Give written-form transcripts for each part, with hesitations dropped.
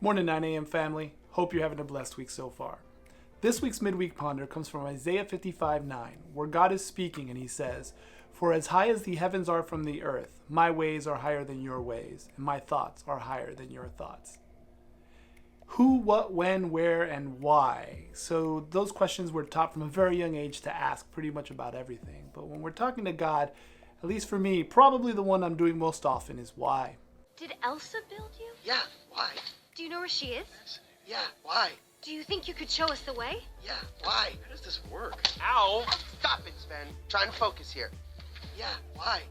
Morning 9 a.m. family. Hope you're having a blessed week so far. This week's Midweek Ponder comes from Isaiah 55:9, where God is speaking and he says, "For as high as the heavens are from the earth, my ways are higher than your ways, and my thoughts are higher than your thoughts." Who, what, when, where, and why? So those questions were taught from a very young age to ask pretty much about everything. But when we're talking to God, at least for me, probably the one I'm doing most often is why. Did Elsa build you? Yeah, why? Do you know where she is? Yeah, why? Do you think you could show us the way? Yeah, why? How does this work? Ow! Stop it, Sven. Trying to focus here. Yeah, why?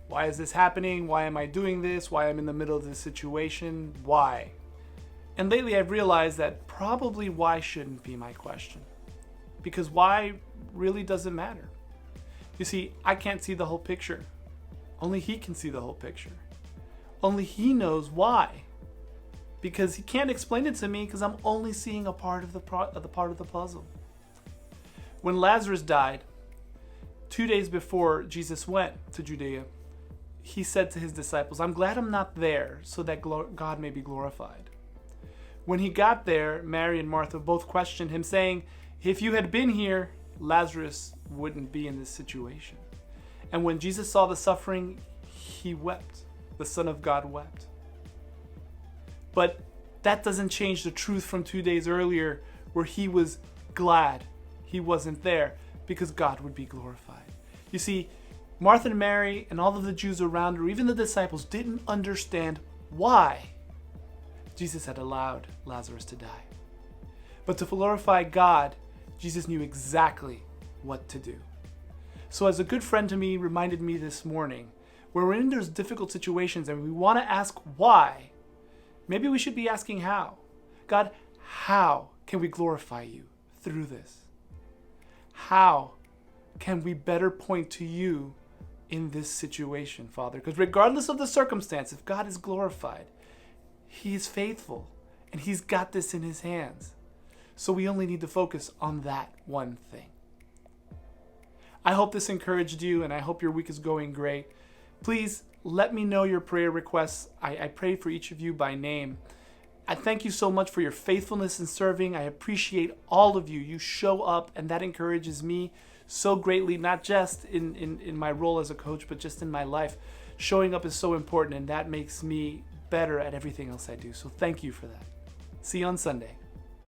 Why is this happening? Why am I doing this? Why I'm in the middle of this situation? Why? And lately I've realized that probably why shouldn't be my question. Because why really doesn't matter. You see, I can't see the whole picture. Only he can see the whole picture. Only he knows why. Because he can't explain it to me because I'm only seeing a part of the part of the puzzle. When Lazarus died, 2 days before Jesus went to Judea, he said to his disciples, "I'm glad I'm not there so that God may be glorified." When he got there, Mary and Martha both questioned him, saying, "If you had been here, Lazarus wouldn't be in this situation." And when Jesus saw the suffering, he wept. The Son of God wept. But that doesn't change the truth from 2 days earlier where he was glad he wasn't there because God would be glorified. You see, Martha and Mary and all of the Jews around her, even the disciples, didn't understand why Jesus had allowed Lazarus to die. But to glorify God, Jesus knew exactly what to do. So as a good friend to me reminded me this morning, when we're in those difficult situations and we want to ask why, maybe we should be asking how. God, how can we glorify you through this? How can we better point to you in this situation, Father? Because regardless of the circumstance, if God is glorified, he is faithful and he's got this in his hands. So we only need to focus on that one thing. I hope this encouraged you and I hope your week is going great. Please let me know your prayer requests. I pray for each of you by name. I thank you so much for your faithfulness in serving. I appreciate all of you. You show up and that encourages me so greatly, not just in my role as a coach, but just in my life. Showing up is so important and that makes me better at everything else I do. So thank you for that. See you on Sunday.